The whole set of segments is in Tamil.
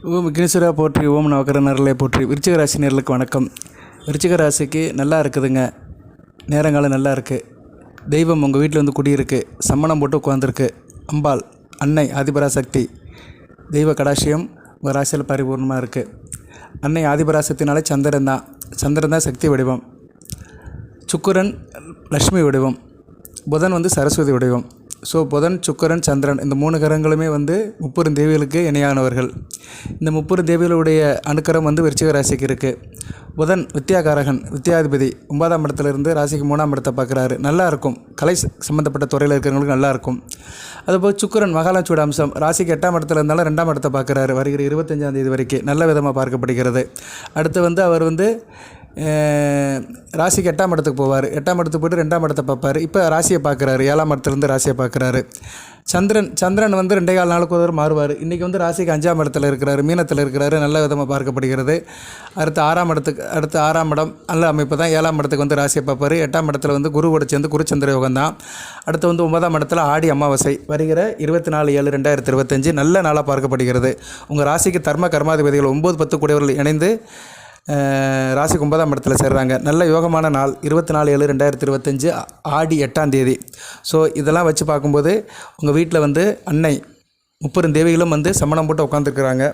ஓம் விக்னேஸ்வரா போற்றி, ஓம் நவகரநர்களே போற்றி. விருச்சிக ராசி நேர்களுக்கு வணக்கம். விருச்சிக ராசிக்கு நல்லா இருக்குதுங்க. நேரங்காலம் நல்லா இருக்குது. தெய்வம் உங்கள் வீட்டில் வந்து குடியிருக்கு. சம்மணம் போட்டு உட்காந்துருக்கு. அம்பாள் அன்னை ஆதிபராசக்தி தெய்வ கடாட்சியம் உங்கள் ராசியில் பரிபூர்ணமாக இருக்குது. அன்னை ஆதிபராசக்தினாலே சந்திரன் தான் சக்தி வடிவம். சுக்கிரன் லக்ஷ்மி வடிவம். புதன் வந்து சரஸ்வதி வடிவம். ஸோ புதன், சுக்கிரன், சந்திரன் இந்த 3 கிரகங்களுமே வந்து 30 தேவிகளுக்கு இணையானவர்கள். இந்த 30 தேவிகளுடைய அனுக்கிரம் வந்து விருச்சிக ராசிக்கு இருக்குது. புதன் வித்யாகாரகன், வித்யாதிபதி 9ஆம் இடத்துலேருந்து ராசிக்கு 3ஆம் இடத்தை பார்க்குறாரு. நல்லாயிருக்கும். கலை சம்மந்தப்பட்ட துறையில் இருக்கிறவங்களுக்கு நல்லாயிருக்கும். அதுபோல் சுக்கிரன் மகாலட்சுமியோட அம்சம் ராசிக்கு 8ஆம் இடத்துல இருந்தாலும் 2ஆம் இடத்தை பார்க்குறாரு. வருகிற 25ஆம் தேதி வரைக்கும் நல்ல விதமாக பார்க்கப்படுகிறது. அடுத்து வந்து அவர் வந்து ராசிக்கு 8ஆம் இடத்துக்கு போவார். 8ஆம் இடத்துக்கு போய்ட்டு 2ஆம் இடத்தை பார்ப்பார். இப்போ ராசியை பார்க்குறாரு. 7ஆம் இடத்துலேருந்து ராசியை பார்க்குறாரு. சந்திரன் வந்து 2.25 நாளுக்கு ஒரு மாறுவார். இன்றைக்கி வந்து ராசிக்கு 5ஆம் இடத்துல இருக்கிறாரு, மீனத்தில் இருக்கிறாரு. நல்ல விதமாக பார்க்கப்படுகிறது. அடுத்து 6ஆம் இடம் நல்ல அமைப்பு தான். 7ஆம் இடத்துக்கு வந்து ராசியை பார்ப்பார். 8ஆம் இடத்துல வந்து குருவோட சேர்ந்து குருச்சந்திர யோகம் தான். அடுத்து வந்து 9ஆம் இடத்துல ஆடி அமாவாசை வருகிற 24/7/2025 நல்ல நாளாக பார்க்கப்படுகிறது. உங்கள் ராசிக்கு தர்ம கர்மாதிபதிகள் 9, 10 கூடியவர்கள் இணைந்து ராசிக்கு 9ஆம் இடத்துல சேர்றாங்க. நல்ல யோகமான நாள் 24/7/2025 ஆடி 8ஆம் தேதி. ஸோ இதெல்லாம் வச்சு பார்க்கும்போது உங்கள் வீட்டில் வந்து அன்னை 30 தேவிகளும் வந்து சம்மணம் போட்டு உட்காந்துருக்குறாங்க.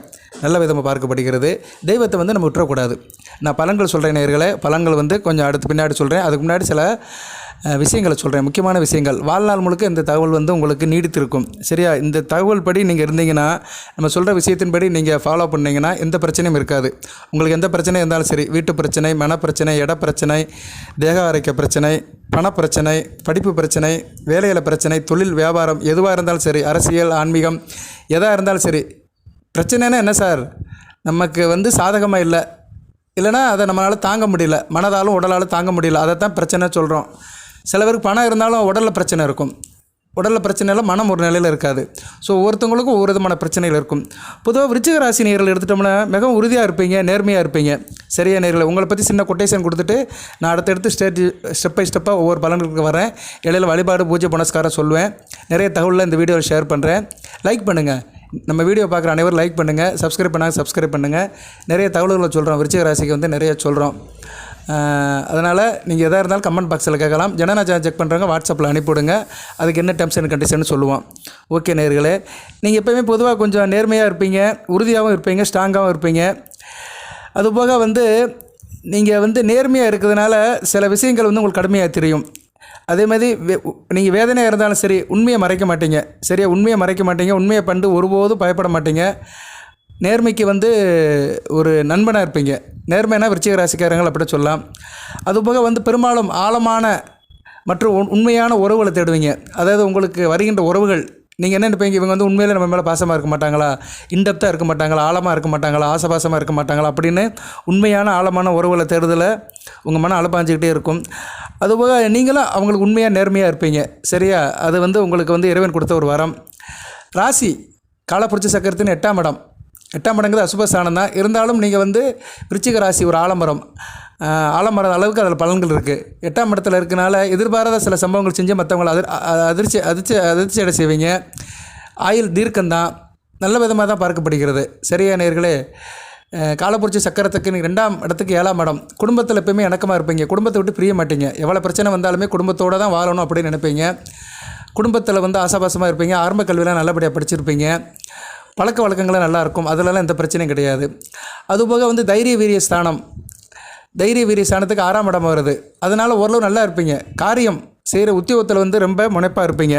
நல்ல விதமாக பார்க்கப்படுகிறது. தெய்வத்தை வந்து நம்ம விட்டுறக்கூடாது. நான் பலன்கள் சொல்கிறேன் நேயர்களே. பலன்கள் வந்து கொஞ்சம் அடுத்து பின்னாடி சொல்கிறேன். அதுக்கு முன்னாடி சில விஷயங்களை சொல்கிறேன், முக்கியமான விஷயங்கள். வாழ்நாள் முழுக்க இந்த தகவல் வந்து உங்களுக்கு நீடித்திருக்கும். சரியா? இந்த தகவல் படி நீங்கள் இருந்தீங்கன்னா, நம்ம சொல்கிற விஷயத்தின்படி நீங்கள் ஃபாலோ பண்ணிங்கன்னா எந்த பிரச்சனையும் இருக்காது. உங்களுக்கு எந்த பிரச்சனையும் இருந்தாலும் சரி, வீட்டு பிரச்சனை, மனப்பிரச்சனை, இட பிரச்சனை, தேக ஆரோக்கிய பிரச்சனை, பணப்பிரச்சனை, படிப்பு பிரச்சனை, வேலையில் பிரச்சனை, தொழில் வியாபாரம் எதுவாக இருந்தாலும் சரி, அரசியல், ஆன்மீகம் எதாக இருந்தாலும் சரி. பிரச்சனைனா என்ன சார்? நமக்கு வந்து சாதகமாக இல்லைனா அதை நம்மளால் தாங்க முடியல, மனதாலும் உடலாலும் தாங்க முடியல, அதை தான் பிரச்சனை சொல்கிறோம். சில பேருக்கு பணம் இருந்தாலும் உடலில் பிரச்சனை இருக்கும். உடலில் பிரச்சனையில் மனம் ஒரு நிலையில் இருக்காது. ஸோ ஒவ்வொருத்தவங்களுக்கும் ஒவ்வொரு விதமான பிரச்சனைகள் இருக்கும். பொதுவாக விருச்சிக ராசி நேயர்கள் எடுத்துட்டோம்னா மிகவும் உறுதியாக இருப்பீங்க, நேர்மையாக இருப்பீங்க. சரியா நேயர்களே? உங்களை பற்றி சின்ன கொட்டேஷன் கொடுத்துட்டு நான் அடுத்தடுத்து ஸ்டெப் பை ஸ்டெப்பாக ஒவ்வொரு பலன்களுக்கு வரேன். இடையில வழிபாடு, பூஜை, புனஸ்காரம் சொல்லுவேன். நிறைய தகவலில் இந்த வீடியோவில் ஷேர் பண்ணுறேன். லைக் பண்ணுங்கள். நம்ம வீடியோ பார்க்குற அனைவரும் லைக் பண்ணுங்கள். சப்ஸ்கிரைப் பண்ணுங்கள். நிறைய தகவல்களை சொல்கிறோம். விருச்சிக ராசிக்கு வந்து நிறைய சொல்கிறோம். அதனால் நீங்கள் எதாக இருந்தாலும் கமெண்ட் பாக்ஸில் கேட்கலாம். ஜனநாயகம் செக் பண்ணுறவங்க வாட்ஸ்அப்பில் அனுப்பிவிடுங்க. அதுக்கு என்ன டெர்ம்ஸ் அண்ட் கண்டிஷன் சொல்லுவோம். ஓகே நேயர்களே, நீங்கள் எப்போயுமே பொதுவாக கொஞ்சம் நேர்மையாக இருப்பீங்க, உறுதியாகவும் இருப்பீங்க, ஸ்ட்ராங்காகவும் இருப்பீங்க. அதுபோக வந்து நீங்கள் வந்து நேர்மையாக இருக்கிறதுனால சில விஷயங்கள் வந்து உங்களுக்கு கடுமையாக தெரியும். அதே மாதிரி நீங்கள் வேதனையாக இருந்தாலும் சரி, உண்மையை மறைக்க மாட்டீங்க. சரியா? உண்மையை மறைக்க மாட்டீங்க. உண்மையை கண்டு ஒருபோதும் பயப்பட மாட்டீங்க. நேர்மைக்கு வந்து ஒரு நண்பனாக இருப்பீங்க. நேர்மைனா விருச்சிக ராசிக்காரங்கள் அப்படி சொல்லலாம். அதுபோக வந்து பெரும்பாலும் ஆழமான மற்றும் உண்மையான உறவுகளை தேடுவீங்க. அதாவது உங்களுக்கு வருகின்ற உறவுகள் நீங்கள் என்ன நினைப்பீங்க? இவங்க வந்து உண்மையிலே நம்ம மேலே பாசமாக இருக்க மாட்டாங்களா, இன்டெப்த்தாக இருக்க மாட்டாங்களா, ஆழமாக இருக்க மாட்டாங்களா, ஆசபாசமாக இருக்க மாட்டாங்களா அப்படின்னு உண்மையான ஆழமான உறவுகளை தேடுதலை உங்கள் மனம் அலப்பாஞ்சிக்கிட்டே இருக்கும். அதுபோக நீங்களும் அவங்களுக்கு உண்மையாக நேர்மையாக இருப்பீங்க. சரியா? அது வந்து உங்களுக்கு வந்து இறைவன் கொடுத்த ஒரு வரம். ராசி காலப்புரட்சி சக்கரத்தின் 8ஆம் இடம். 8ஆம் இடங்கிறது அசுபஸ்தானம் தான். இருந்தாலும் நீங்கள் வந்து விருச்சிக ராசி ஒரு ஆலமரம் அளவுக்கு அதில் பலன்கள் இருக்குது. 8ஆம் இடத்துல இருக்கனால எதிர்பாராத சில சம்பவங்கள் செஞ்சு மற்றவங்களை அதிர்ச்சி அடை செய்வீங்க. ஆயுள் தீர்க்கம்தான். நல்ல விதமாக தான் பார்க்கப்படுகிறது. சரியா நேயர்களே? காலப்புரட்சி சக்கரத்துக்கு நீங்கள் 2ஆம் இடத்துக்கு 7ஆம் இடம். குடும்பத்தில் எப்போயுமே இணக்கமாக இருப்பீங்க. குடும்பத்தை விட்டு பிரிய மாட்டீங்க. எவ்வளோ பிரச்சனை வந்தாலுமே குடும்பத்தோடு தான் வாழணும் அப்படின்னு நினைப்பீங்க. குடும்பத்தில் வந்து ஆசாபாசமாக இருப்பீங்க. ஆரம்ப கல்வியெலாம் நல்லபடியாக படிச்சிருப்பீங்க. பழக்க வழக்கங்களும் நல்லாயிருக்கும். அதிலலாம் எந்த பிரச்சனையும் கிடையாது. அதுபோக வந்து தைரிய வீரிய ஸ்தானத்துக்கு 6ஆம் இடம் வருது. அதனால் ஓரளவு நல்லா இருப்பீங்க. காரியம் செய்கிற உத்தியோகத்தில் வந்து ரொம்ப முனைப்பாக இருப்பீங்க.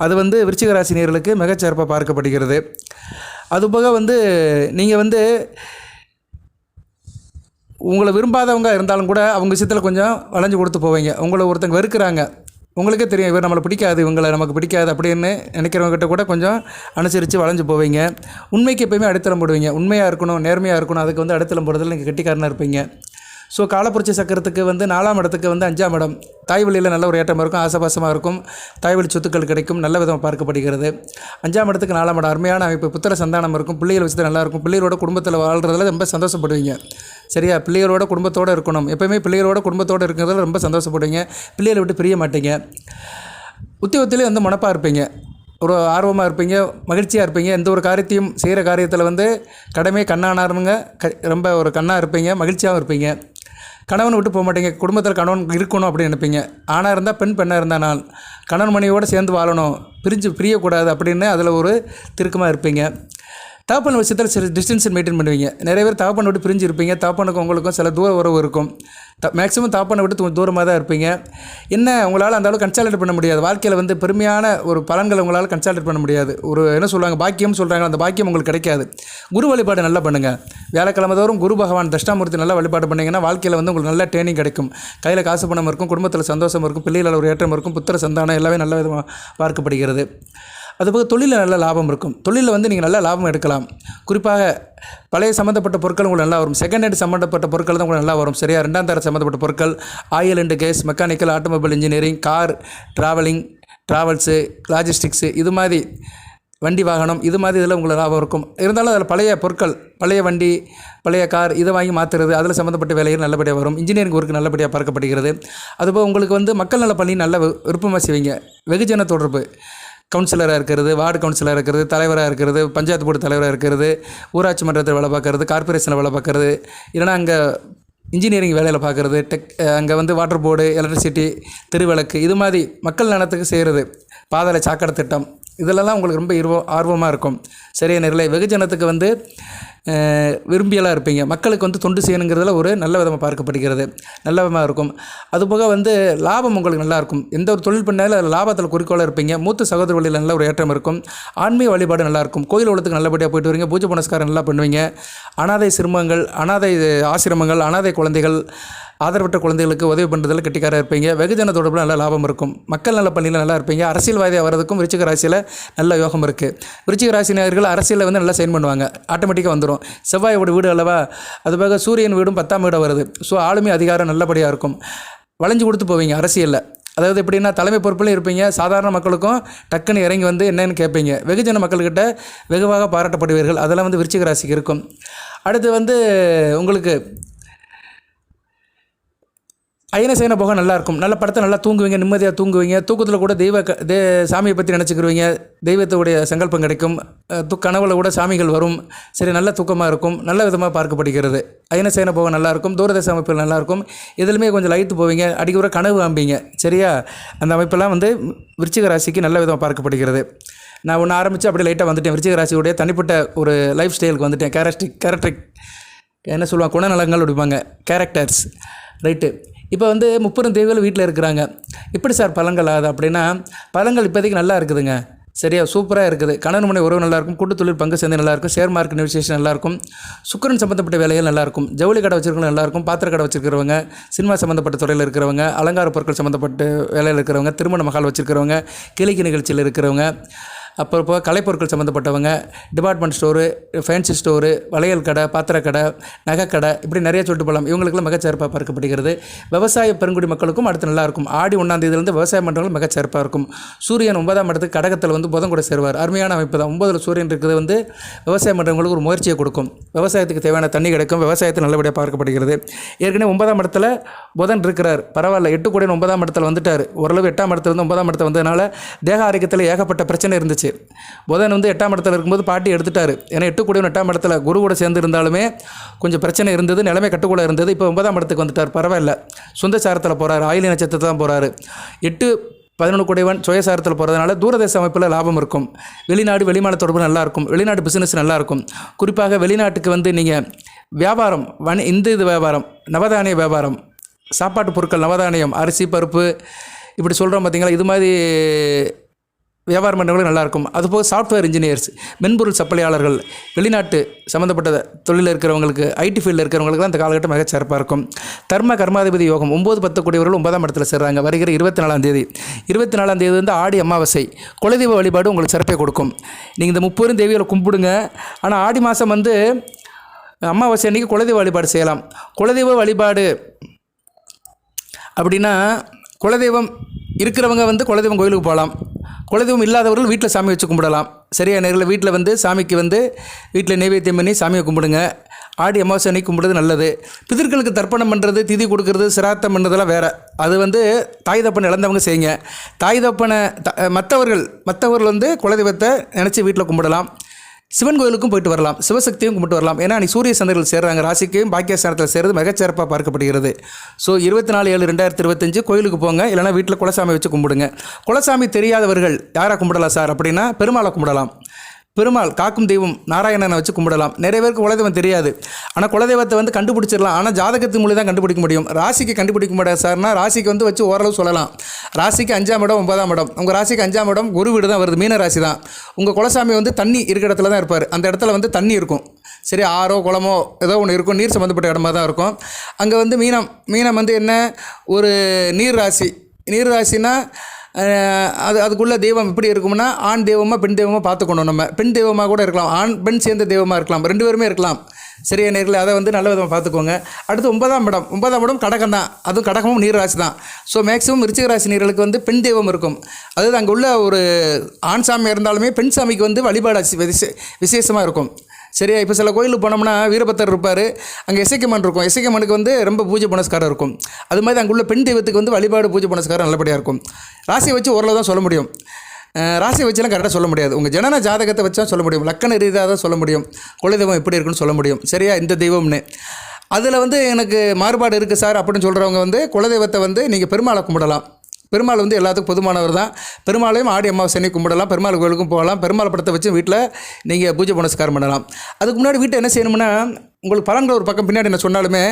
அது வந்து விருச்சிக ராசி நேயர்களுக்கு மிகச்சிறப்பாக பார்க்கப்படுகிறது. அதுபோக வந்து நீங்கள் வந்து உங்களை விரும்பாதவங்க இருந்தாலும் கூட அவங்க விஷயத்தில் கொஞ்சம் வளைஞ்சு கொடுத்து போவீங்க. உங்களை ஒருத்தங்க வெறுக்கிறாங்க, உங்களுக்கே தெரியும் இவர் நம்மளை பிடிக்காது, இவங்களை நமக்கு பிடிக்காது அப்படின்னு நினைக்கிறவங்ககிட்ட கூட கொஞ்சம் அனுசரித்து வளைஞ்சு போவீங்க. உண்மைக்கு எப்போயுமே அடித்தளம் போடுவீங்க. உண்மையாக இருக்கணும், நேர்மையாக இருக்கணும். அதுக்கு வந்து அடித்தளம் போடுறதுல நீங்கள் கெட்டிக்காரனாக இருப்பீங்க. ஸோ காலப்புரட்சி சக்கரத்துக்கு வந்து 4ஆம் இடத்துக்கு வந்து 5ஆம் இடம். தாய் வழியில் நல்ல ஒரு ஏற்றமாக இருக்கும், ஆசபாசமாக இருக்கும், தாய் வழி சொத்துக்கள் கிடைக்கும், நல்ல விதமாக பார்க்கப்படுகிறது. 5ஆம் இடத்துக்கு 4ஆம் இடம் அருமையான அமைப்பு. புத்திர சந்தானம் இருக்கும், பிள்ளைகள் விஷயத்தில் நல்லாயிருக்கும். பிள்ளைகளோட குடும்பத்தில் வாழ்கிறதுல ரொம்ப சந்தோஷப்படுவீங்க. சரியா? பிள்ளைகளோட குடும்பத்தோடு இருக்கணும். எப்போயுமே பிள்ளைகளோட குடும்பத்தோடு இருக்கிறதுல ரொம்ப சந்தோஷப்படுவீங்க. பிள்ளைகளை விட்டு பிரிய மாட்டீங்க. உத்தியோகத்திலே வந்து முனைப்பாக இருப்பீங்க. ஒரு ஆர்வமாக இருப்பீங்க, மகிழ்ச்சியாக இருப்பீங்க. எந்த ஒரு காரியத்தையும் செய்கிற காரியத்தில் வந்து கடமை கண்ணானாருங்க ரொம்ப ஒரு கண்ணாக இருப்பீங்க, மகிழ்ச்சியாகவும் இருப்பீங்க. கணவனை விட்டு போக மாட்டீங்க. குடும்பத்தில் கணவன் இருக்கணும் அப்படின்னு நினைப்பீங்க. ஆணாக இருந்தால் பெண், பெண்ணாக இருந்தால் நான். கணவன் மனைவியோடு சேர்ந்து வாழணும், பிரியக்கூடாது அப்படின்னு அதில் ஒரு திருக்கமாக இருப்பீங்க. தகப்பன் விஷயத்தில் சில டிஸ்டன்ஸ் மெயின்டைன் பண்ணுவீங்க. நிறைய பேர் தகப்பனை விட்டு பிரிஞ்சு இருப்பீங்க. தகப்பனுக்கும் உங்களுக்கும் சில தூர உறவு இருக்கும். மேக்ஸிமம் தகப்பனை விட்டு தூரமாக தான் இருப்பீங்க. என்ன உங்களால் அந்த அளவுக்கு கன்சால்டேட் பண்ண முடியாது. வாழ்க்கையில் வந்து பெருமையான ஒரு பலன்களை உங்களால் கன்சால்டேட் பண்ண முடியாது. ஒரு என்ன சொல்லுவாங்க, பாக்கியம் சொல்கிறாங்க, அந்த பாக்கியம் உங்களுக்கு கிடைக்காது. குரு வழிபாடு நல்லா பண்ணுங்கள். வியாழக்கிழமை தோறும் குரு பகவான் தட்சிணாமூர்த்தி நல்லா வழிபாடு பண்ணிங்கன்னா வாழ்க்கையில் வந்து உங்களுக்கு நல்ல ட்ரைனிங் கிடைக்கும். கையில் காசு பணம் இருக்கும், குடும்பத்தில் சந்தோஷம் இருக்கும், பிள்ளைகளில் ஒரு ஏற்றம் இருக்கும், புத்திர சந்தானம் எல்லாமே நல்ல விதமாக பார்க்கப்படுகிறது. அதுபோக தொழிலில் நல்ல லாபம் இருக்கும். தொழிலில் வந்து நீங்கள் நல்ல லாபம் எடுக்கலாம். குறிப்பாக பழைய சம்மந்தப்பட்ட பொருட்கள் உங்களுக்கு நல்லா வரும். செகண்ட் ஹேண்ட் சம்மந்தப்பட்ட பொருட்கள் தான் உங்களுக்கு நல்லா வரும். சரியா, ரெண்டாம் தர சம்மந்தப்பட்ட பொருட்கள், oil and gas, mechanical, automobile engineering, car, travels, logistics, இது மாதிரி வண்டி வாகனம், இது மாதிரி இதில் உங்களுக்கு லாபம் இருக்கும். இருந்தாலும் அதில் பழைய பொருட்கள், பழைய வண்டி, பழைய கார் இதை வாங்கி மாற்றுறது, அதில் சம்மந்தப்பட்ட வேலைகள் நல்லபடியாக வரும். இன்ஜினியரிங் ஒர்க் நல்லபடியாக பார்க்கப்படுகிறது. அதுபோல் உங்களுக்கு வந்து மக்கள் நல பணி நல்ல விருப்பமாக செய்வீங்க. வெகுஜன தொடர்பு, கவுன்சிலராக இருக்கிறது, வார்டு கவுன்சிலராக இருக்கிறது, தலைவராக இருக்கிறது, பஞ்சாயத்து போர்டு தலைவராக இருக்கிறது, ஊராட்சி மன்றத்தில் வேலை பார்க்குறது, கார்பரேஷனில் வேலை பார்க்குறது, இல்லைனா அங்கே இன்ஜினியரிங் வேலையில் பார்க்குறது, அங்கே வந்து வாட்டர் போர்டு, எலக்ட்ரிசிட்டி, தெருவிளக்கு, இது மாதிரி மக்கள் நலத்துக்கு செய்கிறது, பாதாள சாக்கடை திட்டம், இதிலெல்லாம் உங்களுக்கு ரொம்ப ஆர்வமாக இருக்கும். சரியா நேர்களே, வெகுஜனத்துக்கு வந்து விரும்பியலாக இருப்பீங்க. மக்களுக்கு வந்து தொண்டு செய்யணுங்கிறதுல ஒரு நல்ல விதமாக பார்க்கப்படுகிறது, நல்ல விதமாக இருக்கும். அதுபோக வந்து லாபம் உங்களுக்கு நல்லாயிருக்கும். எந்த ஒரு தொழில் பண்ணாலும் அதில் லாபத்தில் குறிக்கோளாக இருப்பீங்க. மூத்த சகோதர வழியில் நல்ல ஒரு ஏற்றம் இருக்கும். ஆன்மீக வழிபாடு நல்லாயிருக்கும். கோயில் உலகத்துக்கு நல்லபடியாக போயிட்டு வரீங்க. பூஜை புனஸ்காரம் நல்லா பண்ணுவீங்க. அனாதை சிறுமங்கள், அனாதை ஆசிரமங்கள், அனாதை குழந்தைகள், ஆதரவற்ற குழந்தைகளுக்கு உதவி பண்ணுறதுல கெட்டிக்காராக இருப்பீங்க. வெகுஜன தொடர்பில் நல்ல லாபம் இருக்கும். மக்கள் நல பணியில் நல்லா இருப்பீங்க. அரசியல்வாதியாக வரதுக்கும் விருச்சிக ராசியில் நல்ல யோகம் இருக்குது. விருச்சிக ராசினியர்கள் அரசியலில் வந்து நல்லா சைன் பண்ணுவாங்க, ஆட்டோமேட்டிக்காக வந்துடும். செவ்வாயோட வீடு அல்லவா, அதுபோக சூரியன் வீடும் 10ஆம் வீடாக வருது. ஸோ ஆளுமை அதிகாரம் நல்லபடியாக இருக்கும். வளைஞ்சு கொடுத்து போவீங்க அரசியலில். அதாவது எப்படின்னா தலைமை பொறுப்பில் இருப்பீங்க. சாதாரண மக்களுக்கும் டக்குன்னு இறங்கி வந்து என்னென்னு கேட்பீங்க. வெகுஜன மக்கள்கிட்ட வெகுவாக பாராட்டப்படுவீர்கள். அதெல்லாம் வந்து விருச்சிக ராசிக்கு இருக்கும். அடுத்து வந்து உங்களுக்கு அயனசேன போக நல்லாயிருக்கும். நல்ல படத்தை நல்லா தூங்குவீங்க, நிம்மதியாக தூங்குவீங்க. தூக்கத்தில் கூட சாமியை பற்றி நினச்சிக்கிருவீங்க. தெய்வத்துடைய சங்கல்பம் கிடைக்கும். கனவுல கூட சாமிகள் வரும். சரி, நல்ல தூக்கமாக இருக்கும். நல்ல விதமாக பார்க்கப்படுகிறது. அயனசேன போக நல்லாயிருக்கும். தூரதேச அமைப்புகள் நல்லாயிருக்கும். எதுலையுமே கொஞ்சம் லைட்டு போவீங்க. அடிக்கடி கனவு காண்பீங்க. சரியா, அந்த அமைப்பெல்லாம் வந்து விருச்சிக ராசிக்கு நல்ல விதமாக பார்க்கப்படுகிறது. நான் ஒன்று ஆரம்பித்து அப்படியே லைட்டாக வந்துட்டேன். விருச்சிக ராசியுடைய தனிப்பட்ட ஒரு லைஃப் ஸ்டைலுக்கு வந்துட்டேன். கேரக்டரிக் என்ன சொல்லுவாங்க, குணநலங்கள் அப்படிப்பாங்க, கேரக்டர்ஸ். ரைட்டு. இப்போ வந்து 30 தேதிகள் வீட்டில் இருக்கிறாங்க. எப்படி சார் பலன்கள் ஆகுது அப்படின்னா, பலன்கள் இப்போதைக்கு நல்லா இருக்குதுங்க. சரியா, சூப்பராக இருக்குது. கணவன் மனை உறவு நல்லாயிருக்கும். கூட்டு தொழில் பங்கு சேர்ந்து நல்லாயிருக்கும். ஷேர் மார்க்கெட் இன்வெஸ்டேஷன் நல்லாயிருக்கும். சுக்கிரன் சம்மந்தப்பட்ட வேலைகள் நல்லாயிருக்கும். ஜவுளி கடை வச்சுருக்கவங்க நல்லாயிருக்கும். பாத்திர கடை வச்சுருக்கிறவங்க, சினிமா சம்மந்தப்பட்ட துறையில் இருக்கிறவங்க, அலங்கார பொருட்கள் சம்மந்தப்பட்ட வேலையில் இருக்கிறவங்க, திருமண மகால் வச்சுருக்கிறவங்க, கிளிக்கு நிகழ்ச்சியில் இருக்கிறவங்க, அப்புறம் இப்போ கலைப்பொருட்கள் சம்மந்தப்பட்டவங்க, டிபார்ட்மெண்ட் ஸ்டோரு, ஃபேன்சி ஸ்டோரு, வளையல் கடை, பாத்திரக்கடை, நகைக்கடை, இப்படி நிறைய சொல்லிட்டு போகலாம். இவங்களுக்குலாம் மிகச்சிறப்பாக பார்க்கப்படுகிறது. விவசாய பெருங்குடி மக்களுக்கும் அடுத்து நல்லாயிருக்கும். ஆடி 1ஆம் தேதியிலேருந்து விவசாயம் பண்ணுறவங்க மிகச்சிறப்பாக இருக்கும். சூரியன் 9ஆம் இடத்துக்கு கடகத்தில் வந்து புதன் கூட சேருவார். அருமையான அமைப்பு தான். 9ல் சூரியன் இருக்கிறது வந்து விவசாயம் பண்ணுறவங்களுக்கு ஒரு முயற்சியை கொடுக்கும். விவசாயத்துக்கு தேவையான தண்ணி கிடைக்கும். விவசாயத்தில் நல்லபடியாக பார்க்கப்படுகிறது. ஏற்கனவே 9ஆம் இடத்துல புதன் இருக்கிறார். பரவாயில்ல, 8 கூட 9ஆம் இடத்துல வந்துட்டார். ஓரளவு 8ஆம் இடத்துல வந்து 9ஆம் இடத்துல வந்ததுனால தேக ஆரோக்கியத்தில் ஏகப்பட்ட பிரச்சனை இருந்துச்சு. புதன் வந்து 8ஆம் இடத்துல இருக்கும்போது பாட்டி எடுத்துட்டாரு. ஏன்னா 8 கூட 8ஆம் இடத்துல குரு கூட சேர்ந்து இருந்தாலுமே கொஞ்சம் பிரச்சனை இருந்தது, நிலைமை கட்டுக்கூட இருந்தது. இப்போ 9ஆம் இடத்துக்கு வந்துட்டார். பரவாயில்ல, சொந்த சாரத்தில் போகிறார். ஆயிலி நட்சத்திரத்தை தான் போகிறாரு. 8-11 கூடையவன் சுயசாரத்தில் போகிறதுனால தூரதேச அமைப்பில் லாபம் இருக்கும். வெளிநாடு வெளிமாநில தொடர்பு நல்லாயிருக்கும். வெளிநாட்டு பிஸ்னஸ் நல்லாயிருக்கும். குறிப்பாக வெளிநாட்டுக்கு வந்து நீங்கள் வியாபாரம், இது வியாபாரம், நவதானிய வியாபாரம், சாப்பாட்டு பொருட்கள், நவதானியம், அரிசி, பருப்பு, இப்படி சொல்கிறோம் பார்த்தீங்களா, இது மாதிரி வியாபாரம் பண்ணுறவங்களும் நல்லாயிருக்கும். அதுபோக சாஃப்ட்வேர் இன்ஜினியர்ஸ், மென்பொருள் சப்ளையாளர்கள், வெளிநாட்டு சம்மந்தப்பட்ட தொழிலில் இருக்கிறவங்களுக்கு, ஐடி ஃபீல்டில் இருக்கிறவங்களுக்கு இந்த காலகட்டம் மிகச் சிறப்பாக இருக்கும். தர்ம கர்மாதிபதி யோகம் 9-10 கூடியவர்கள் 9ஆம் இடத்துல சேர்றாங்க. வருகிற 24ஆம் தேதி. 24ஆம் தேதி வந்து ஆடி அமாவாசை. குலதெய்வ வழிபாடு உங்களுக்கு சிறப்பை கொடுக்கும். நீங்கள் இந்த 30 தேவிகளை கும்பிடுங்க. ஆனால் ஆடி மாதம் வந்து அமாவாசை அன்றைக்கி குலதெய்வ வழிபாடு செய்யலாம். குலதெய்வ வழிபாடு அப்படின்னா, குலதெய்வம் இருக்கிறவங்க வந்து குலதெய்வம் கோயிலுக்கு போகலாம். குலதெய்வம் இல்லாதவர்கள் வீட்டில் சாமி வச்சு கும்பிடலாம். சரியா நேரில் வீட்டில் வந்து சாமிக்கு வந்து வீட்டில் நைவேத்தியம் பண்ணி சாமியை கும்பிடுங்க. ஆடி அமாவாசை அன்னைக்கு கும்பிடுறது நல்லது. பிதர்களுக்கு தர்ப்பணம் பண்ணுறது, திதி கொடுக்கறது, சிராத்தம் பண்ணுறதெல்லாம் வேறு. அது வந்து தாய் தப்பனை இழந்தவங்க செய்யுங்க. தாய் தப்பனை மற்றவர்கள் வந்து குலதெய்வத்தை நினச்சி வீட்டில் கும்பிடலாம். சிவன் கோயிலுக்கும் போயிட்டு வரலாம், சிவசக்தியும் கும்பிட்டு வரலாம். ஏன்னா அன்றைக்கி சூரிய சந்திரர்கள் சேர்றாங்க, ராசிக்கும் பாக்கியஸ்தானத்தில் சேர்றது மிகச்சிறப்பாக பார்க்கப்படுகிறது. ஸோ 24/7/2025 கோயிலுக்கு போங்க, இல்லைனா வீட்டில் குலசாமி வச்சு கும்பிடுங்க. குலசாமி தெரியாதவர்கள் யாரை கும்பிடலாம் சார் அப்படின்னா, பெருமாளை கும்பிடலாம். பெருமாள் காக்கும் தெய்வம் நாராயணனை வச்சு கும்பிடலாம். நிறைய பேருக்கு குலதெய்வம் தெரியாது. ஆனால் குலதெய்வத்தை வந்து கண்டுபிடிச்சிடலாம். ஆனால் ஜாதகத்தின் மூலம் தான் கண்டுபிடிக்க முடியும். ராசிக்கு கண்டுபிடிக்க முடியாது சார்னா, ராசிக்கு வந்து வச்சு ஓரளவு சொல்லலாம். ராசிக்கு 5ஆம் இடம் 9ஆம் இடம். உங்கள் ராசிக்கு 5ஆம் இடம் குரு வீடு தான் வருது, மீன ராசி தான். உங்கள் குலசாமி வந்து தண்ணி இருக்கிற இடத்துல தான் இருப்பார். அந்த இடத்துல வந்து தண்ணி இருக்கும். சரி, ஆறோ குளமோ ஏதோ ஒன்று இருக்கும், நீர் சம்மந்தப்பட்ட இடமா தான் இருக்கும். அங்கே வந்து மீனம் வந்து என்ன, ஒரு நீர் ராசி. நீர் ராசினா அதுக்குள்ளே தெய்வம் எப்படி இருக்கும்னா, ஆண் தெய்வமாக பெண் தெய்வமாக பார்த்துக்கணும். நம்ம பெண் தெய்வமாக கூட இருக்கலாம், ஆண் பெண் சேர்ந்த தெய்வமாக இருக்கலாம், 2 பேருமே இருக்கலாம். சரியா நேரில் அதை வந்து நல்ல விதமாக பார்த்துக்கோங்க. அடுத்து 9ஆம் இடம் கடகம் தான். அதுவும் கடகமும் நீர் ராசி தான். ஸோ மேக்ஸிமம் விருச்சிக ராசி நீர்களுக்கு வந்து பெண் தெய்வம் இருக்கும். அதாவது அங்கே உள்ள ஒரு ஆண் சாமி இருந்தாலுமே பெண் சாமிக்கு வந்து வழிபாடு விசேஷமாக இருக்கும். சரியா, இப்போ சில கோயிலுக்கு போனோம்னா வீரபத்தர் இருப்பார், அங்கே இசைக்கம்மன் இருக்கும். இசைக்கம்மனுக்கு வந்து ரொம்ப பூஜை புனஸ்காரம் இருக்கும். அது மாதிரி அங்கே உள்ள பெண் தெய்வத்துக்கு வந்து வழிபாடு பூஜை புனஸ்காரம் நல்லபடியாக இருக்கும். ராசியை வச்சு ஓரளவு தான் சொல்ல முடியும். ராசியை வச்சுலாம் கரெக்டாக சொல்ல முடியாது. உங்கள் ஜனன ஜாதகத்தை வச்சா சொல்ல முடியும், லக்கண ரீதியாக தான் சொல்ல முடியும், குலதெய்வம் எப்படி இருக்குன்னு சொல்ல முடியும். சரியா, இந்த தெய்வம்னு அதில் வந்து எனக்கு மாறுபாடு இருக்குது சார் அப்படின்னு சொல்கிறவங்க வந்து குலதெய்வத்தை வந்து நீங்கள் பெருமாளை கும்பிடலாம். பெருமாள் வந்து எல்லாத்துக்கும் பொதுமானவர் தான். பெருமாளையும் ஆடி அமாவாசை கும்பிடலாம், பெருமாள் கோயிலுக்கும் போகலாம். பெருமாள் படத்தை வச்சு வீட்டில் நீங்கள் பூஜை புனஸ்காரம் பண்ணலாம். அதுக்கு முன்னாடி வீட்டை என்ன செய்யணும்னா, உங்களுக்கு பழங்கள் ஒரு பக்கம் பின்னாடி என்ன சொன்னாலுமே,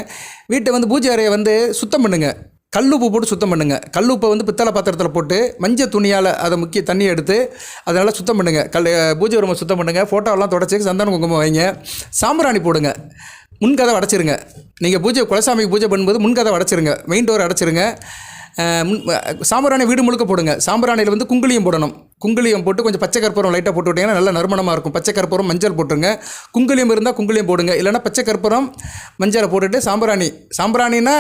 வீட்டை வந்து பூஜை அறையை வந்து சுத்தம் பண்ணுங்கள். கல்லுப்பு போட்டு சுத்தம் பண்ணுங்கள். கல்லுப்பை வந்து பித்தளை பாத்திரத்தில் போட்டு மஞ்சள் துணியால் அதை முக்கிய தண்ணி எடுத்து அதனால் சுத்தம் பண்ணுங்கள். பூஜை ரூமை சுத்தம் பண்ணுங்கள். ஃபோட்டோவெல்லாம் தொடச்சி சந்தன குங்குமம் வைங்க. சாம்பிராணி போடுங்க. முன்கதை அடைச்சிருங்க. நீங்கள் குலசாமிக்கு பூஜை பண்ணும்போது முன்கதை அடைச்சிருங்க, மெயின் டோர் அடைச்சிருங்க. சாம்பிராணி வீடு முழுக்க போடுங்க. சாம்பிராணியில் வந்து குங்குளியம் போடணும். குங்குளியம் போட்டு கொஞ்சம் பச்சை கற்பூரம் லைட்டாக போட்டு விட்டிங்கன்னா நல்ல நறுமணமாக இருக்கும். பச்சை கற்பூரம் மஞ்சள் போட்டுருங்க. குங்குளியம் இருந்தால் குங்குளியம் போடுங்க, இல்லைனா பச்சை கற்பூரம் மஞ்சளை போட்டுட்டு சாம்பிராணினா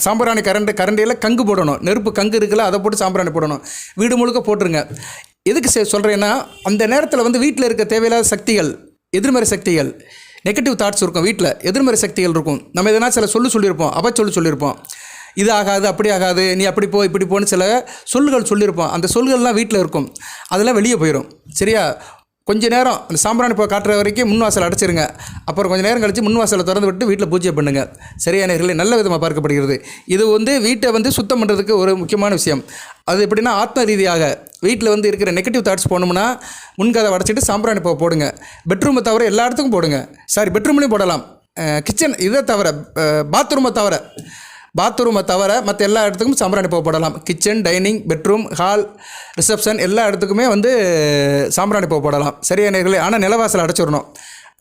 சாம்பிராணி கரண்டியில் கங்கு போடணும். நெருப்பு கங்கு இருக்குல்ல, அதை போட்டு சாம்பிராணி போடணும். வீடு முழுக்க போட்டுருங்க. எதுக்கு சொல்கிறேன்னா, அந்த நேரத்தில் வந்து வீட்டில் இருக்க தேவையில்லாத சக்திகள், எதிர்மறை சக்திகள், நெகட்டிவ் தாட்ஸ் இருக்கும். வீட்டில் எதிர்மறை சக்திகள் இருக்கும். நம்ம எதனா சில சொல்லியிருப்போம், சொல்லியிருப்போம். இது ஆகாது, அப்படி ஆகாது, நீ அப்படி போ இப்படி போன்னு சில சொல்லுகள் சொல்லியிருப்போம். அந்த சொல்கள்லாம் வீட்டில் இருக்கும், அதெல்லாம் வெளியே போயிடும். சரியா, கொஞ்சம் நேரம் அந்த சாம்பிராணி போய் காட்டுற வரைக்கும் முன்வாசல் அடைச்சிருங்க. அப்புறம் கொஞ்சம் நேரம் கழித்து முன்வாசலை திறந்து விட்டு வீட்டில் பூஜை பண்ணுங்கள். சரியான நேரத்தில் நல்ல விதமாக பார்க்கப்படுகிறது. இது வந்து வீட்டை வந்து சுத்தம் பண்ணுறதுக்கு ஒரு முக்கியமான விஷயம். அது எப்படின்னா, ஆத்ம ரீதியாக வீட்டில் வந்து இருக்கிற நெகட்டிவ் தாட்ஸ் போனோம்னா முன்கதை அடைச்சிட்டு சாம்பிராணி போடுங்க. பெட்ரூமை தவிர எல்லா இடத்துக்கும் போடுங்க. பெட்ரூம்லேயும் போடலாம். கிச்சன் இதை தவிர, பாத்ரூமை தவிர மற்ற எல்லா இடத்துக்கும் சாம்பிராணி போடலாம். Kitchen, dining, bedroom, hall, reception எல்லா இடத்துக்குமே வந்து சாம்பிராணி போடலாம். சரியா நேர்களே. ஆனால் நிலவாசல் அடைச்சிடணும்,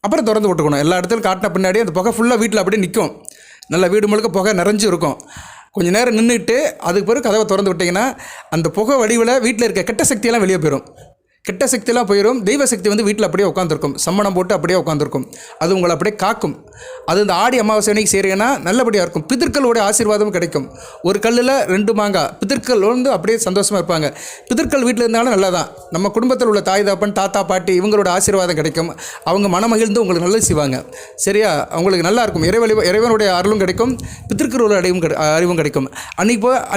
அப்புறம் திறந்து விட்டுக்கணும். எல்லா இடத்துலையும் காட்டின பின்னாடி அந்த புகை ஃபுல்லாக வீட்டில் அப்படியே நிற்கும். நல்லா வீடு முழுக்க புகை நிறைஞ்சு இருக்கும். கொஞ்சம் நேரம் நின்றுட்டு அதுக்கு பிறகு கதவை திறந்து விட்டிங்கன்னா அந்த புகை வடிவில் வீட்டில் இருக்க கெட்ட சக்தியெல்லாம் வெளியே போயிடும். கெட்ட சக்தியெல்லாம் போயிடும். தெய்வ சக்தி வந்து வீட்டில் அப்படியே உட்காந்துருக்கும், சம்மணம் போட்டு அப்படியே உட்காந்துருக்கும். அது உங்களை அப்படியே காக்கும். அது இந்த ஆடி அமாவாசை அன்னைக்கு செய்கிறீங்கன்னா நல்லபடியாக இருக்கும். பிதர்களுடைய ஆசீர்வாதமும் கிடைக்கும். ஒரு கல்லில் 2 மாங்காய். பிதர்கள் வந்து அப்படியே சந்தோஷமாக இருப்பாங்க. பிதர்கள் வீட்டில் இருந்தாலும் நல்லா தான். நம்ம குடும்பத்தில் உள்ள தாய் தாப்பன், தாத்தா, பாட்டி இவங்களோட ஆசீர்வாதம் கிடைக்கும். அவங்க மனமகிழ்ந்து உங்களுக்கு நல்லது செய்வாங்க. சரியா, அவங்களுக்கு நல்லா இருக்கும். இறைவனுடைய அருளும் கிடைக்கும், பிதர்களோட அறிவும் கிடைக்கும்.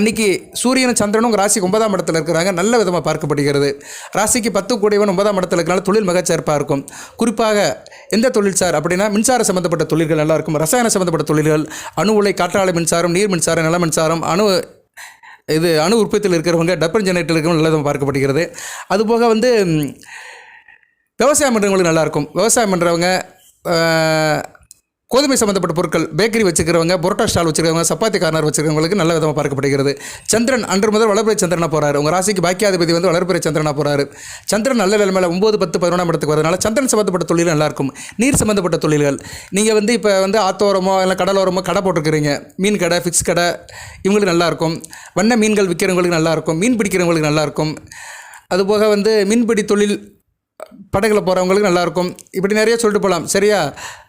அன்னைக்கு சூரியனும் சந்திரனும் ராசிக்கு 9ஆம் இடத்துல இருக்கிறாங்க. நல்ல விதமாக பார்க்கப்படுகிறது. ராசிக்கு 10 கூடியவன் 9ஆம் இடத்துல இருக்கிறனால தொழில் மிகச்சிறப்பாக இருக்கும். குறிப்பாக எந்த தொழில் சார் அப்படின்னா, மின்சார சம்மந்தப்பட்ட தொழில்கள் நல்லா இருக்கும். ரசாயன சம்மந்தப்பட்ட தொழில்கள், அணு உலை, காற்றாலை மின்சாரம், நீர் மின்சாரம், நில மின்சாரம், அணு உற்பத்தியில் இருக்கிறவங்க, டப்பர் ஜெனரேட்டர் இருக்கிறவங்க நல்லதும் பார்க்கப்படுகிறது. அதுபோக வந்து விவசாயம் பண்ணுறவங்களுக்கு நல்லாயிருக்கும். விவசாயம் பண்ணுறவங்க, கோதுமை சம்மந்தப்பட்ட பொருட்கள், பேக்கரி வச்சுக்கிறவங்க, புரோட்டா ஸ்டால் வச்சுக்கிறவங்க, சப்பாத்தி கார்னர் வச்சுக்கிறவங்களுக்கு நல்ல விதமாக பார்க்கப்படுகிறது. சந்திரன் அன்று முதல் வளர்பிறை சந்திரனாக போகிறாரு. உங்கள் ராசிக்கு பாக்கியாதிபதி வந்து வளர்பிறை சந்திரனாக போகிறாரு. சந்திரன் நல்ல நிலைமையில் 9, 10, 11ஆம் இடத்துக்கு வரதுனால சந்திரன் சம்மந்தப்பட்ட தொழில் நல்லாயிருக்கும். நீர் சம்மந்தப்பட்ட தொழில்கள், நீங்கள் வந்து இப்போ வந்து ஆத்தோரமோ இல்லை கடலோரமோ கடை போட்டுருக்கிறீங்க, மீன் கடை, ஃபிக்ஸ் கடை, இவங்களுக்கு நல்லாயிருக்கும். வண்ண மீன்கள் விற்கிறவங்களுக்கு நல்லாயிருக்கும். மீன் பிடிக்கிறவங்களுக்கு நல்லாயிருக்கும். அதுபோக வந்து மீன்பிடி தொழில் படகுல போகிறவங்களுக்கு நல்லாயிருக்கும். இப்படி நிறைய சொல்லிட்டு போகலாம். சரியா,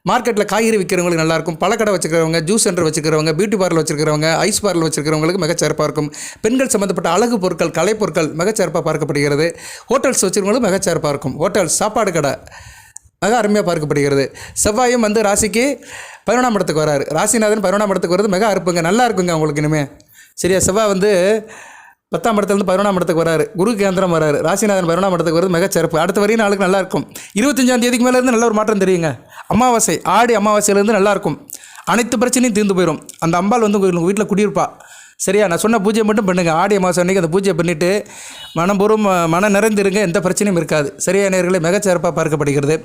மார்க்கெட்டில் காய்கறி விற்கிறவங்களுக்கு நல்லாயிருக்கும். பழக்கடை வச்சுக்கிறவங்க, ஜூஸ் சென்டர் வச்சுக்கிறவங்க, பியூட்டி பார்லர் வச்சுருக்கிறவங்க, ஐஸ் பார்லர் வச்சுருக்கிறவங்களுக்கு மிகச்சிறப்பாக இருக்கும். பெண்கள் சம்மந்தப்பட்ட அழகு பொருட்கள், கலை பொருட்கள் மிகச்சிறப்பாக பார்க்கப்படுகிறது. ஹோட்டல்ஸ் வச்சுருக்கவங்களுக்கு மிகச்சிறப்பாக இருக்கும். ஹோட்டல்ஸ், சாப்பாடு கடை, மிக அருமையாக பார்க்கப்படுகிறது. செவ்வாயும் வந்து ராசிக்கு 11ஆம் இடத்துக்கு வராரு. ராசிநாதன் 11ஆம் இடத்துக்கு வருது மிக அற்புங்க, நல்லா இருக்குங்க உங்களுக்கு இனிமேல். சரியா, செவ்வாய் வந்து 10ஆம் இடத்துலேருந்து 11ஆம் இடத்துக்கு வராரு. குரு கேந்திரம் வராரு. ராசிநாதன் 11ஆம் இடத்துக்கு வருது மிக சிறப்பு. அடுத்த வரையும் நாளுக்கு நல்லாயிருக்கும். 25ஆம் தேதிக்கு மேலேருந்து நல்ல ஒரு மாற்றம் தெரியுங்க. அமாவாசை, ஆடி அமாவாசையிலேருந்து நல்லாயிருக்கும். அனைத்து பிரச்சனையும் தீர்ந்து போயிடும். அந்த அம்பாள் வந்து உங்கள் வீட்டில் குடியிருப்பா. சரியா, நான் சொன்ன பூஜை மட்டும் பண்ணுங்கள். ஆடி அமாவாசை அன்றைக்கி அந்த பூஜை பண்ணிவிட்டு மனம் நிறைந்திருங்க, எந்த பிரச்சனையும் இருக்காது. சரியா நேயர்களே, மிகச்சிறப்பாக பார்க்கப்படுகிறது.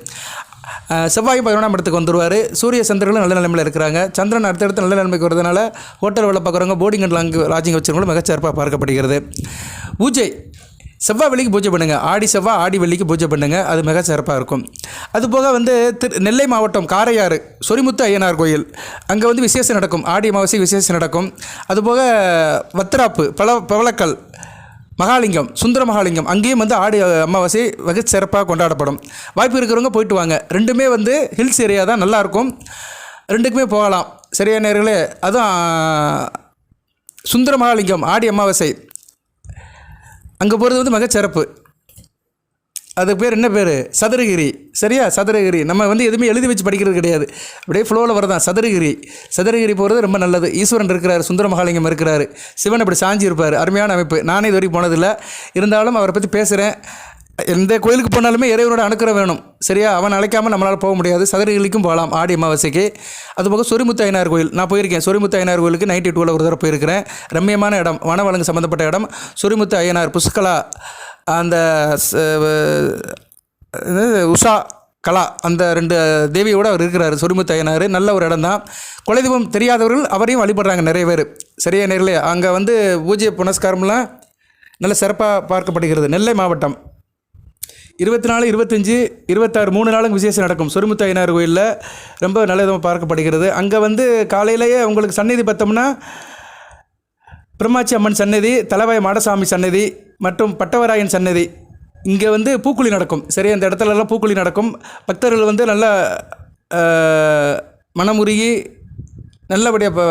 செவ்வாய் 11ஆம் இடத்துக்கு வந்துடுவார். சூரிய சந்திரர்களும் நல்ல நிலைமையில் இருக்கிறாங்க. சந்திரன் அடுத்தடுத்து நல்ல நிலைமைக்கு வரதுனால ஹோட்டல் வேலை பார்க்குறவங்க, போர்டிங் அண்ட் லாட்ஜிங் வச்சுருவங்களும் மிகச்சிறப்பாக பார்க்கப்படுகிறது. பூஜை செவ்வாய் வெள்ளிக்கு பூஜை பண்ணுங்கள். ஆடி செவ்வாய் ஆடி வெள்ளிக்கு பூஜை பண்ணுங்கள், அது மிக சிறப்பாக இருக்கும். அதுபோக வந்து நெல்லை மாவட்டம் காரையாறு சொரிமுத்து ஐயனார் கோயில், அங்கே வந்து விசேஷம் நடக்கும். ஆடி அமாவாசை விசேஷம் நடக்கும். அதுபோக வத்திராப்பு பவளக்கல் மகாலிங்கம், சுந்தர மகாலிங்கம், அங்கேயும் வந்து ஆடி அமாவாசை வெகு சிறப்பாக கொண்டாடப்படும். வாய்ப்பு இருக்கிறவங்க போயிட்டு வாங்க. ரெண்டுமே வந்து ஹில்ஸ் ஏரியா தான், நல்லாயிருக்கும். ரெண்டுக்குமே போகலாம். சரியா நேயர்களே, அதுவும் சுந்தர மகாலிங்கம் ஆடி அமாவாசை அங்கே போகிறது வந்து மிகச்சிறப்பு. அது பேர் என்ன பேர்? சதுரகிரி. சரியா, சதுரகிரி. நம்ம வந்து எதுவுமே எழுதி வச்சு படிக்கிறது கிடையாது, அப்படியே ஃப்ளோவில் வரதான். சதுரகிரி போகிறது ரொம்ப நல்லது. ஈஸ்வரன் இருக்கிறார், சுந்தர மகாலிங்கம் இருக்கிறார், சிவன் அப்படி சாஞ்சி இருப்பார். அருமையான அமைப்பு. நானே இது வரைக்கும் போனதில்லை, இருந்தாலும் அவரை பற்றி பேசுகிறேன். எந்த கோயிலுக்கு போனாலுமே இறைவனோட அனுக்கிரம் வேணும். சரியா, அவன் அழைக்காமல் நம்மளால் போக முடியாது. சதுரகிரிக்கும் போகலாம் ஆடி அமாவாசைக்கு. அதுபோக சொரிமுத்து ஐயனார் கோயில் நான் போயிருக்கேன். சொரிமுத்து ஐயனார் கோயிலுக்கு 92ல் ஒரு தடவை போயிருக்கிறேன். ரம்மியமான இடம், வனவளங்கு சம்மந்தப்பட்ட இடம். சொரிமுத்து ஐயனார் புஷ்கலா, அந்த உஷா கலா, அந்த 2 தேவியோடு அவர் இருக்கிறார். சொரிமுத்து ஐயனார் நல்ல ஒரு இடம் தான். குலதெய்வம் தெரியாதவர்கள் அவரையும் வழிபடுறாங்க நிறைய பேர். சரியா நேர்களே, அங்கே வந்து பூஜை புனஸ்காரம்லாம் நல்ல சிறப்பாக பார்க்கப்படுகிறது. நெல்லை மாவட்டம் 24, 25, 26 3 நாளும் விசேஷம் நடக்கும். சொரிமுத்து ஐயனார் கோயிலில் ரொம்ப நல்ல விதமாக பார்க்கப்படுகிறது. அங்கே வந்து காலையிலேயே உங்களுக்கு சந்நிதி பார்த்தோம்னா பிரம்மாச்சி அம்மன் சன்னதி, தலவாய் மாடசாமி சன்னதி மற்றும் பட்டவராயன் சன்னதி, இங்கே வந்து பூக்குழி நடக்கும். சரியா, இந்த இடத்துலலாம் பூக்குழி நடக்கும். பக்தர்கள் வந்து நல்ல மனமுருகி நல்லபடியாக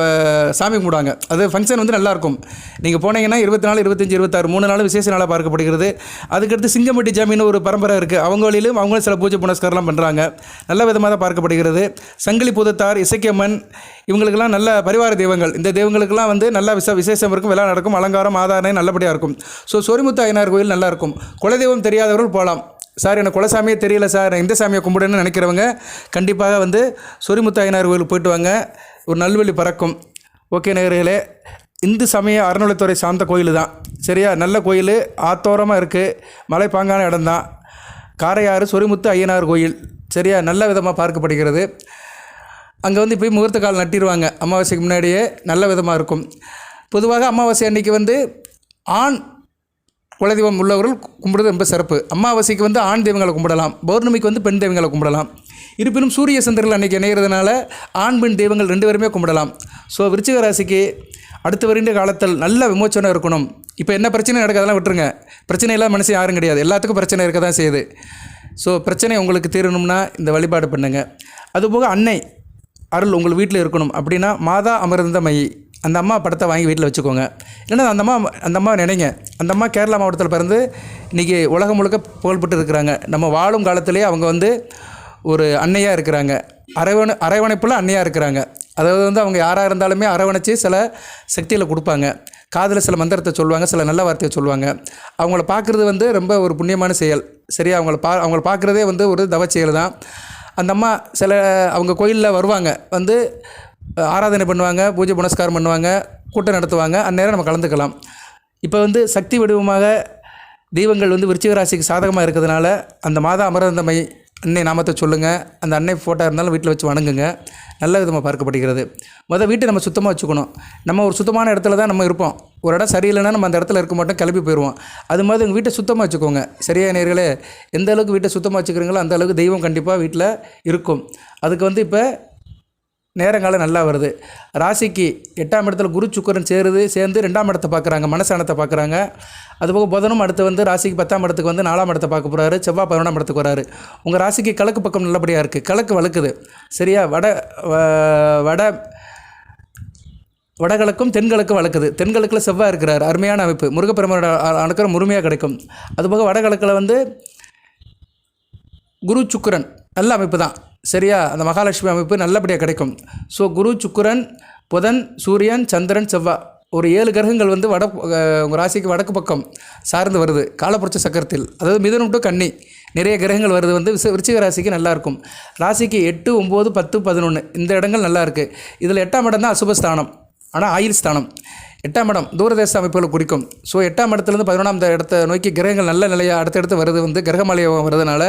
சாமி கும்பிடுவாங்க. அது ஃபங்க்ஷன் வந்து நல்லாயிருக்கும். நீங்கள் போனீங்கன்னா 24, 25, 26 3 நாள் விசேஷ நாளாக பார்க்கப்படுகிறது. அதுக்கடுத்து சிங்கம்பட்டி ஜாமின்னு ஒரு பரம்பரை இருக்குது. அவங்களும் சில பூஜை புனஸ்காரம்லாம் பண்ணுறாங்க. நல்ல விதமாக தான் பார்க்கப்படுகிறது. சங்கிலி பூதத்தார், இசக்கியம்மன், இவங்களுக்கெல்லாம் நல்ல பரிவார தெய்வங்கள். இந்த தெய்வங்களுக்கெல்லாம் வந்து நல்ல விசேஷம் இருக்கும், விழா நடக்கும், அலங்காரம் ஆதாரம் நல்லபடியாக இருக்கும். ஸோ சொரிமுத்து ஐயனார் கோயில் நல்லாயிருக்கும். குலதெய்வம் தெரியாதவர்கள் போகலாம். சார் எனக்கு குலசாமியே தெரியல சார், இந்த சாமியை கும்பிடுன்னு நினைக்கிறவங்க கண்டிப்பாக வந்து சொரிமுத்து ஐயனார் கோயிலுக்கு போயிட்டு வாங்க. ஒரு நல்வழி பறக்கும். ஓகே நேயர்களே, இந்து சமய அறநிலைத்துறை சார்ந்த கோயில் தான். சரியா, நல்ல கோயில், ஆத்தோரமாக இருக்குது, மலைப்பாங்கான இடம்தான். காரையாறு சொரிமுத்து ஐயனார் கோயில். சரியா, நல்ல விதமாக பார்க்கப்படுகிறது. அங்கே வந்து போய் முகூர்த்த கால் நட்டிடுவாங்க அமாவாசைக்கு முன்னாடியே, நல்ல விதமாக இருக்கும். பொதுவாக அமாவாசை அன்றைக்கி வந்து ஆண் குலதெய்வம் உள்ளவர்கள் கும்பிடுறது ரொம்ப சிறப்பு. அமாவாசைக்கு வந்து ஆண் தெய்வங்களை கும்பிடலாம், பௌர்ணமிக்கு வந்து பெண் தெய்வங்களை கும்பிடலாம். இருப்பினும் சூரிய சந்திரர்கள் அன்றைக்கி இணைகிறதுனால ஆண் பெண் தெய்வங்கள் 2 பேருமே கும்பிடலாம். ஸோ விருச்சிக ராசிக்கு அடுத்து வருகின்ற காலத்தில் நல்ல விமோச்சனம் இருக்கணும். இப்போ என்ன பிரச்சனை நடக்காதெல்லாம் விட்டுருங்க. பிரச்சனை இல்லாத மனுஷன் யாரும் கிடையாது, எல்லாத்துக்கும் பிரச்சனை இருக்க தான் செய்யுது. ஸோ பிரச்சனை உங்களுக்கு தீரணும்னா இந்த வழிபாடு பண்ணுங்கள். அதுபோக அன்னை அருள் உங்கள் வீட்டில் இருக்கணும் அப்படின்னா மாதா அமிர்தமயி அந்த அம்மா படத்தை வாங்கி வீட்டில் வச்சுக்கோங்க. இல்லைன்னா அந்த அம்மா நினைங்க. அந்த அம்மா கேரளா மாவட்டத்தில் பிறந்து இன்றைக்கி உலகம் முழுக்க புகழ்பெற்று இருக்கிறாங்க. நம்ம வாழும் காலத்திலே அவங்க வந்து ஒரு அன்னையாக இருக்கிறாங்க. அரவணைப்புள்ள அன்னையாக இருக்கிறாங்க. அதாவது வந்து அவங்க யாராக இருந்தாலுமே அரவணைச்சி சில சக்திகளை கொடுப்பாங்க. காதில் சில மந்திரத்தை சொல்லுவாங்க, சில நல்ல வார்த்தையை சொல்லுவாங்க. அவங்கள பார்க்குறது வந்து ரொம்ப ஒரு புண்ணியமான செயல். சரியா, அவங்கள பார்க்குறதே வந்து ஒரு தவ செயல் தான். அந்த அம்மா அவங்க கோயிலில் வருவாங்க, வந்து ஆராதனை பண்ணுவாங்க, பூஜை புனஸ்காரம் பண்ணுவாங்க, கூட்டம் நடத்துவாங்க. அந்நேரம் நம்ம கலந்துக்கலாம். இப்போ வந்து சக்தி வடிவமாக தெய்வங்கள் வந்து விருச்சிக ராசிக்கு சாதகமாக இருக்கிறதுனால அந்த மாதா அமரந்தமை அன்னை நாமத்தை சொல்லுங்கள். அந்த அன்னை ஃபோட்டோ இருந்தாலும் வீட்டில் வச்சு வணங்குங்க. நல்ல விதமாக பார்க்கப்படுகிறது. வீட்டை நம்ம சுத்தமாக வச்சுக்கணும். நம்ம ஒரு சுத்தமான இடத்துல தான் நம்ம இருப்போம். ஒரு இடம் சரியில்லைன்னா நம்ம அந்த இடத்துல இருக்க மாட்டோம், கிளம்பி போயிடுவோம். அது மாதிரி உங்கள் வீட்டை சுத்தமாக வச்சுக்கோங்க. சரியா நேயர்களே, எந்த அளவுக்கு வீட்டை சுத்தமாக வச்சுக்கிறீங்களோ அந்த அளவுக்கு தெய்வம் கண்டிப்பாக வீட்டில் இருக்கும். அதுக்கு வந்து இப்போ நேரங்காலம் நல்லா வருது. ராசிக்கு 8ஆம் இடத்துல குரு சுக்கிரன் சேர்ந்து 2ஆம் இடத்தை பார்க்குறாங்க, மனசானத்தை பார்க்குறாங்க. அதுபோக புதனும் அடுத்து வந்து ராசிக்கு 10ஆம் இடத்துக்கு வந்து 4ஆம் இடத்தை பார்க்க போகிறாரு. செவ்வாய் 11ஆம் இடத்துக்கு வராரு. உங்கள் ராசிக்கு கிழக்கு பக்கம் நல்லபடியாக இருக்குது, கிழக்கு வழுக்குது. சரியா, வடகிழக்கும் தென்கிழக்கும் வளர்க்குது. தென்கிழக்கில் செவ்வாய் இருக்கிறார், அருமையான அமைப்பு. முருகப்பெருமானோட அனுக்கிரம் முழுமையாக கிடைக்கும். அதுபோக வடகிழக்கில் வந்து குரு சுக்கிரன் நல்ல அமைப்பு தான். சரியா? அந்த மகாலட்சுமி அமைப்பு நல்லபடியாக கிடைக்கும். ஸோ குரு, சுக்கிரன், புதன், சூரியன், சந்திரன், செவ்வாய் ஒரு 7 கிரகங்கள் வந்து உங்கள் ராசிக்கு வடக்கு பக்கம் சார்ந்து வருது காலப்புரட்ச சக்கரத்தில். அதாவது மிதுனம் டு கன்னி நிறைய கிரகங்கள் வருது வந்து விருச்சிக ராசிக்கு நல்லாயிருக்கும். ராசிக்கு 8, 9, 10, 11 இந்த இடங்கள் நல்லாயிருக்கு. இதில் 8ஆம் இடம் தான் அசுபஸ்தானம், ஆனால் ஆயுள் ஸ்தானம். 8ஆம் இடம் தூரதேச அமைப்புகளை குறிக்கும். ஸோ 8ஆம் இடத்துலேருந்து 11ஆம் இடத்தை நோக்கி கிரகங்கள் நல்ல நிலையாக அடுத்தடுத்து வருது வந்து கிரகமலை வருதுனால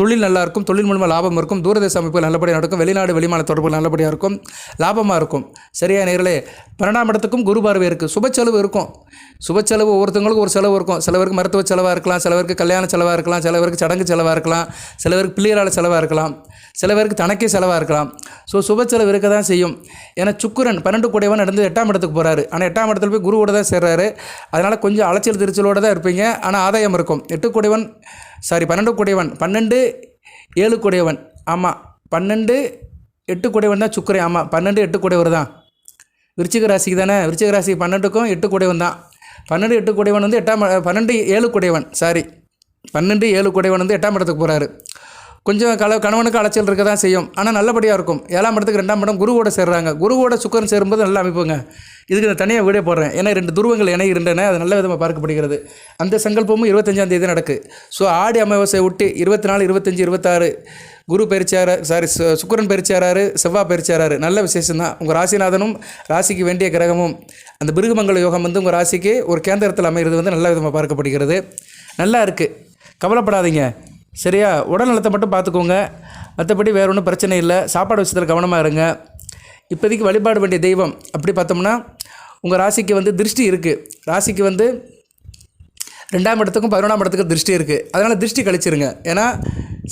தொழில் நல்லாயிருக்கும், தொழில் மூலமாக லாபம் இருக்கும், தூரதேச அமைப்புகள் நல்லபடியாக நடக்கும், வெளிநாடு வெளிமாநில தொடர்புகள் நல்லபடியாக இருக்கும், லாபமாக இருக்கும். சரியா நேர்களே? 12ஆம் இடத்துக்கும் குரு பார்வை இருக்குது. சுப செலவு இருக்கும். சுப செலவு ஒவ்வொருத்தவங்களுக்கும் ஒரு செலவு இருக்கும். சிலவருக்கு மருத்துவ செலவாக இருக்கலாம், சிலவருக்கு கல்யாண செலவாக இருக்கலாம், சிலவருக்கு சடங்கு செலவாக இருக்கலாம், சிலவருக்கு பிள்ளைகளால் செலவாக இருக்கலாம், சில பேருக்கு தனக்கே செலவாக இருக்கலாம். ஸோ சுப செலவு இருக்க தான் செய்யும். ஏன்னா சுக்கிரன் 12 கூடையவன் நடந்து 8ஆம் இடத்துக்கு போகிறாரு. ஆனால் 8ஆம் இடத்துல போய் குருவோட தான் சேர்றாரு. அதனால் கொஞ்சம் அலைச்சல் திருச்சலோடு தான் இருப்பீங்க. ஆனால் ஆதாயம் இருக்கும். 12 கூடையவன் 12, 7 கூடையவன். ஆமாம், 12, 8 கூடையவன் தான் சுக்கிரன். ஆமாம், 12, 8 கூடையவர் தான். விருச்சிக ராசிக்கு தானே? விருச்சிக ராசி 12க்கும் 8 கூடையவன் தான். 12, 8 கூடையவன் வந்து 12, 7 கூடையவன். 12, 7 கூடையவன் வந்து 8ஆம் இடத்துக்கு போகிறாரு. கொஞ்சம் கணவனுக்கு அலைச்சல் இருக்க தான் செய்யும். ஆனால் நல்லபடியாக இருக்கும். 7ஆம் இடத்துக்கு 2ஆம் இடம் குருவோட சேர்றாங்க. குருவோட சுக்கிரன் சேரும்போது நல்ல அமைப்புங்க. இதுக்கு நான் தனியாக வீடியோ போடுறேன். ஏன்னா 2 துருவங்கள் இணைகின்றன. அது நல்ல விதமாக பார்க்கப்படுகிறது. அந்த சங்கல்பமும் 25ஆம் தேதி நடக்கு. ஸோ ஆடி அமாவாசை விட்டு 24, 25, 26 குரு பயிற்சியார் சுக்கிரன் பயிற்சியாராரு, செவ்வாய் பயிற்சியாராரு. நல்ல விசேஷம்தான். உங்கள் ராசிநாதனும் ராசிக்கு வேண்டிய கிரகமும் அந்த பிருகுமங்கல யோகம் வந்து உங்கள் ராசிக்கு ஒரு கேந்திரத்தில் அமைகிறது வந்து நல்ல விதமாக பார்க்கப்படுகிறது. நல்லா இருக்குது, கவலைப்படாதீங்க. சரியா? உடல் நலத்தை மட்டும் பார்த்துக்கோங்க. மற்றபடி வேறு ஒன்றும் பிரச்சனை இல்லை. சாப்பாடு விஷயத்தில் கவனமாக இருங்க. இப்போதைக்கு வழிபாடு வேண்டிய தெய்வம் அப்படி பார்த்தோம்னா உங்கள் ராசிக்கு வந்து திருஷ்டி இருக்குது. ராசிக்கு வந்து 2ஆம் இடத்துக்கும் 11ஆம் இடத்துக்கும் திருஷ்டி இருக்குது. அதனால் திருஷ்டி கழிச்சிருங்க. ஏன்னா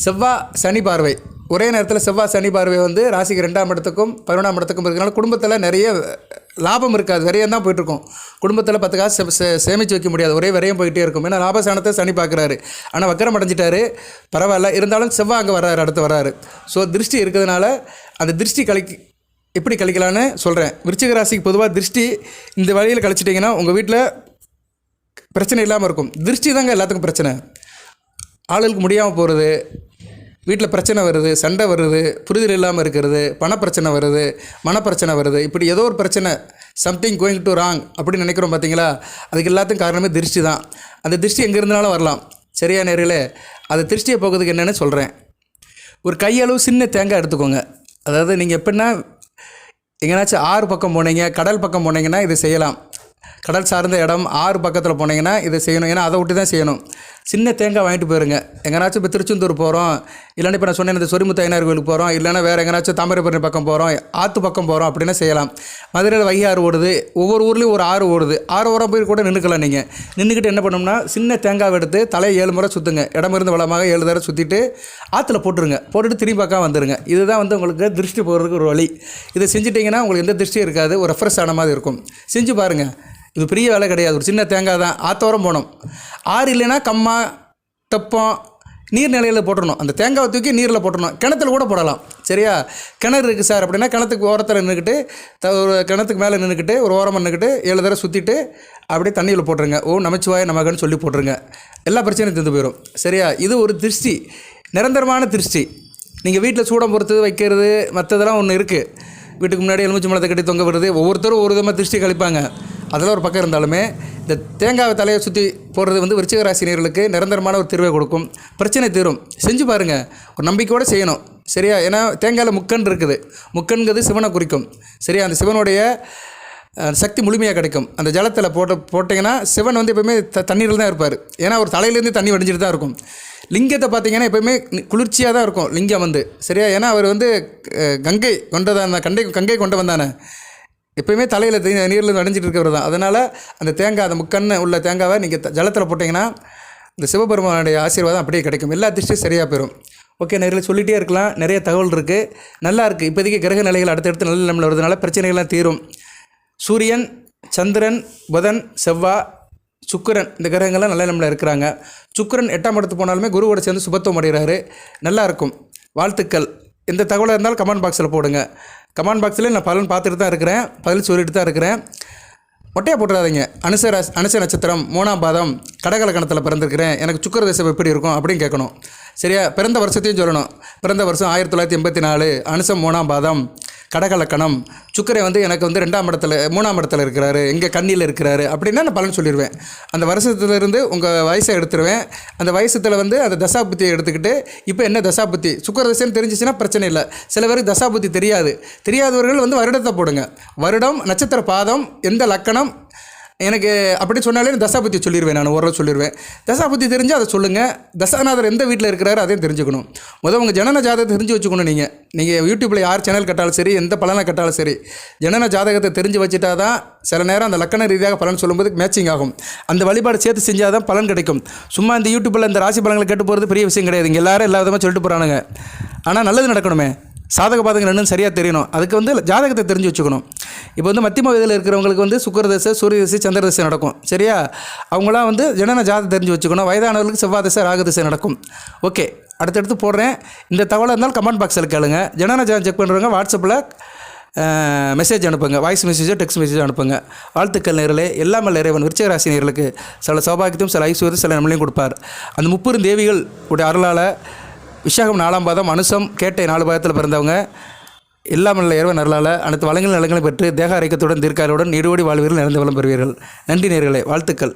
செவ்வாய் சனி பார்வை ஒரே நேரத்தில் செவ்வாய் சனி பார்வை வந்து ராசிக்கு 2ஆம் இடத்துக்கும் 11ஆம் இடத்துக்கும் இருக்கிறனால குடும்பத்தில் நிறைய லாபம் இருக்காது, விரையம் தான் போயிட்டுருக்கும். குடும்பத்தில் 10 காசு சேமித்து வைக்க முடியாது, ஒரே விரையம் போயிட்டே இருக்கும். ஏன்னா லாபஸ்தானத்தை சனி பார்க்குறாரு. ஆனால் வக்கரம் அடைஞ்சிட்டாரு, பரவாயில்ல. இருந்தாலும் செவ்வாய் அங்கே வர்றாரு, அடுத்து வர்றாரு. ஸோ திருஷ்டி இருக்கிறதுனால அந்த திருஷ்டி எப்படி கழிக்கலான்னு சொல்கிறேன். விருச்சிக ராசிக்கு பொதுவாக திருஷ்டி இந்த வழியில் கழிச்சிட்டிங்கன்னா உங்கள் வீட்டில் பிரச்சனை இல்லாமல் இருக்கும். திருஷ்டி தாங்க எல்லாத்துக்கும் பிரச்சனை. ஆளுகளுக்கு முடியாமல் போகிறது, வீட்டில் பிரச்சனை வருது, சண்டை வருது, புரிதல் இல்லாமல் இருக்கிறது, பணப்பிரச்சனை வருது, மனப்பிரச்சனை வருது, இப்படி ஏதோ ஒரு பிரச்சனை, சம்திங் கோயிங் டு ராங் அப்படின்னு நினைக்கிறோம் பார்த்தீங்களா? அதுக்கு எல்லாத்துக்கும் காரணமே திருஷ்டி தான். அந்த திருஷ்டி எங்கே இருந்தாலும் வரலாம். சரியா நேர்களே? அது திருஷ்டியை போகிறதுக்கு என்னென்னு சொல்கிறேன். ஒரு கையளவு சின்ன தேங்காய் எடுத்துக்கோங்க. அதாவது நீங்கள் எப்படின்னா எங்கேனாச்சும் ஆறு பக்கம் போனீங்க, கடல் பக்கம் போனீங்கன்னா இது செய்யலாம். கடல் சார்ந்த இடம், ஆறு பக்கத்தில் போனீங்கன்னா இதை செய்யணும். ஏன்னா அதை விட்டு தான் செய்யணும். சின்ன தேங்காய் வாங்கிட்டு போயிருங்க. எங்கேனாச்சும் இப்போ திருச்செந்தூர் போகிறோம், இல்லைன்னா இப்போ நான் சொன்னேன் இந்த சொரிமுத்து ஐயனார் கோயிலுக்கு போகிறோம், இல்லைன்னா வேறு எங்கேனாச்சும் தாமிரபரணி பக்கம் போகிறோம், ஆற்று பக்கம் போகிறோம் அப்படின்னா செய்யலாம். மதுரையில் வைகை ஆறு ஓடுது, ஒவ்வொரு ஊர்லேயும் ஒரு ஆறு ஓடுது. 6 ஓரம் போய் கூட நின்றுக்கலாம். நீங்கள் நின்றுக்கிட்டு என்ன பண்ணணும்னா சின்ன தேங்காய் எடுத்து தலையை 7 முறை சுற்றுங்க. இடமிருந்து வளமாக 7 தடவை சுற்றிட்டு ஆற்றுல போட்டுட்டு திரும்பி பக்கம் வந்துடுங்க. இதுதான் வந்து உங்களுக்கு திருஷ்டி போகிறதுக்கு ஒரு வழி. இதை செஞ்சுட்டிங்கன்னா உங்களுக்கு எந்த திருஷ்டியும் இருக்காது, ஒரு ரெஃப்ரெஷ் ஆன மாதிரி இருக்கும். செஞ்சு பாருங்கள். இது பெரிய வேலை கிடையாது. ஒரு சின்ன தேங்காய் தான். ஆத்தோரம் போகணும். ஆறு இல்லைன்னா கம்மா தெப்பம் நீர்நிலையில் போட்டுடணும். அந்த தேங்காவை தூக்கி நீரில் போட்டுடணும். கிணத்துல கூட போடலாம். சரியா? கிணறு இருக்குது சார் அப்படின்னா கிணத்துக்கு ஓரத்தில் நின்றுக்கிட்டு ஒரு கிணத்துக்கு மேலே நின்றுக்கிட்டு ஒரு ஓரமாக நின்றுக்கிட்டு 7 தடவை சுற்றிட்டு அப்படியே தண்ணியில் போட்டுருங்க. ஓ நமச்சிவாய நமகன்னு சொல்லி போட்டுருங்க. எல்லா பிரச்சனையும் தீர்ந்து போயிடும். சரியா? இது ஒரு திருஷ்டி, நிரந்தரமான திருஷ்டி. நீங்கள் வீட்டில் சூடம் பொறுத்து வைக்கிறது மற்றதெல்லாம் ஒன்று இருக்குது. வீட்டுக்கு முன்னாடி எலுமிச்சை மரத்தை கட்டி தொங்க விடுறது, ஒவ்வொருத்தரும் ஒரு விதமாக திருஷ்டி கழிப்பாங்க. அதெல்லாம் ஒரு பக்கம் இருந்தாலுமே இந்த தேங்காய் தலையை சுற்றி போடுறது வந்து விருச்சிக ராசினியர்களுக்கு நிரந்தரமான ஒரு தீர்வை கொடுக்கும். பிரச்சனை தீரும். செஞ்சு பாருங்கள். ஒரு நம்பிக்கையோடு செய்யணும். சரியா? ஏன்னா தேங்காயில் முக்கன் இருக்குது. முக்கன்கிறது சிவனை குறிக்கும். சரியா? அந்த சிவனுடைய சக்தி முழுமையாக கிடைக்கும். அந்த ஜலத்தில் போட்டிங்கன்னா சிவன் வந்து எப்போயுமே தண்ணீரில் தான் இருப்பார். ஏன்னா ஒரு தலையிலேருந்து தண்ணி வடிஞ்சிட்டு தான் இருக்கும். லிங்கத்தை பார்த்திங்கன்னா எப்போயுமே குளிர்ச்சியாக தான் இருக்கும் லிங்கம் வந்து. சரியா? ஏன்னா அவர் வந்து கங்கை கொண்டதான், கங்கை கொண்டவன் தானே. எப்போயுமே தலையில் நீரில் அடைஞ்சிட்டு இருக்கிறவர் தான். அதனால் அந்த தேங்காய், அந்த முக்கன்னு உள்ள தேங்காவை நீங்கள் ஜலத்தில் போட்டிங்கன்னா இந்த சிவபெருமானுடைய ஆசீர்வாதம் அப்படியே கிடைக்கும். எல்லா திருஷ்டியும் சரியாக போயிடும். ஓகே, நிறைய சொல்லிகிட்டே இருக்கலாம். நிறைய தகவல் இருக்குது. நல்லா இருக்குது. இப்போதைக்கு கிரக நிலைகள் அடுத்தடுத்து நல்ல நிலையில் வருதுனால பிரச்சனைகள்லாம் தீரும். சூரியன், சந்திரன், புதன், செவ்வாய், சுக்கிரன் இந்த கிரகங்கள்லாம் நல்ல நிலையில் இருக்கிறாங்க. சுக்கிரன் 8ஆம் இடத்துக்கு போனாலுமே குருவோட சேர்ந்து சுபத்துவம் அடைகிறாரு. நல்லாயிருக்கும். வாழ்த்துக்கள். எந்த தகவலாக இருந்தாலும் கமெண்ட் பாக்ஸில் போடுங்க. கமெண்ட் பாக்ஸில் நான் பலன் பார்த்துட்டு தான் இருக்கிறேன், பதில் சொல்லிட்டு தான் இருக்கிறேன். மொட்டையாக போட்டுறாதீங்க. அனுச நட்சத்திரம் 3ஆம் பாதம் கடகலக்கணத்தில் பிறந்திருக்கிறேன், எனக்கு சுக்கிர தசை எப்படி இருக்கும் அப்படின்னு கேட்கணும். சரியா? பிறந்த வருஷத்தையும் சொல்லணும். பிறந்த வருஷம் 1984, அனுசம் 3ஆம் பாதம், கடகலக்கணம். சுக்கிரன் வந்து எனக்கு வந்து 3ஆம் இடத்துல இருக்கிறாரு, எங்கே கண்ணியில் இருக்கிறாரு அப்படின்னா நான் பலன் சொல்லிடுவேன். அந்த வருஷத்துலேருந்து உங்கள் வயசை எடுத்துருவேன். அந்த வயசத்தில் வந்து அந்த தசாபுத்தியை எடுத்துக்கிட்டு இப்போ என்ன தசாபுத்தி சுக்கிர தசைன்னு தெரிஞ்சிச்சுன்னா பிரச்சனை இல்லை. சில பேருக்கு தசாபுத்தி தெரியாதவர்கள் வந்து வருடத்தை போடுங்க. வருடம், நட்சத்திர பாதம், எந்த லக்கணம் எனக்கு அப்படி சொன்னாலே தசாபுத்தி சொல்லிடுவேன். நான் ஓரளவு சொல்லிடுவேன். தசாபுத்தி தெரிஞ்சு அதை சொல்லுங்கள். தசாநாதர் எந்த வீட்டில் இருக்கிறாரு அதையும் தெரிஞ்சுக்கணும். உங்கள் ஜனன ஜாதகத்தை தெரிஞ்சு வச்சுக்கணும். நீங்கள் யூடியூப்பில் யார் சேனல் கட்டாலும் சரி, எந்த பலனை கட்டாலும் சரி, ஜனன ஜாதகத்தை தெரிஞ்சு வச்சுட்டா தான் சில நேரம் அந்த லக்கண ரீதியாக பலன் சொல்லும்போது மேட்சிங் ஆகும். அந்த வழிபாடு சேர்த்து செஞ்சால் தான் பலன் கிடைக்கும். சும்மா இந்த யூடியூப்பில் இந்த ராசி பலன்களை கேட்டு போகிறது பெரிய விஷயம் கிடையாது. இங்கே எல்லாரும் எல்லா விதமாக சொல்லிட்டு போகிறானுங்க. ஆனால் நல்லது நடக்கணுமே, சாதக பாதகங்கள் என்னன்னு சரியாக தெரியணும். அதுக்கு வந்து ஜாதகத்தை தெரிஞ்சு வச்சுக்கணும். இப்போ வந்து மத்தியம வயதில் இருக்கிறவங்களுக்கு வந்து சுக்கிர தசை, சூரிய தசை, சந்திர தசை நடக்கும். சரியா? அவங்களாம் வந்து ஜனன ஜாதகம் தெரிஞ்சு வச்சுக்கணும். வயதானவர்களுக்கு செவ்வாய் தசை, ராகு தசை நடக்கும். ஓகே, அடுத்தடுத்து போடுறேன். இந்த தகவலை இருந்தாலும் கமெண்ட் பாக்ஸில் கேளுங்க. ஜனன ஜாதகம் செக் பண்ணுறவங்க வாட்ஸ்அப்பில் மெசேஜ் அனுப்புங்க. வாய்ஸ் மெசேஜோ டெக்ஸ்ட் மெசேஜோ அனுப்புங்க. வாழ்த்துக்கள் நேயர்களே. எல்லாம் இறைவன் விருச்சிக ராசி நேயர்களுக்கு சில சௌபாகியத்தையும் சில ஐஸ்வர்யம் சில நம்மளையும் கொடுப்பார். அந்த 30 தேவிகள் உடைய அருளால் விசாகம் 4ஆம் பாதம், அனுசம், கேட்டை 4 பாதத்தில் பிறந்தவங்க எல்லாம் இறைவன் அருளால் அனைத்து வளங்கள் நலங்களை பெற்று தேக ஆரோக்கியத்துடன் தீர்க்காருடன் நீடோடி வாழ்வீர்கள், நிறைந்த வளம் பெறுவீர்கள். நன்றி நேயர்களே, வாழ்த்துக்கள்.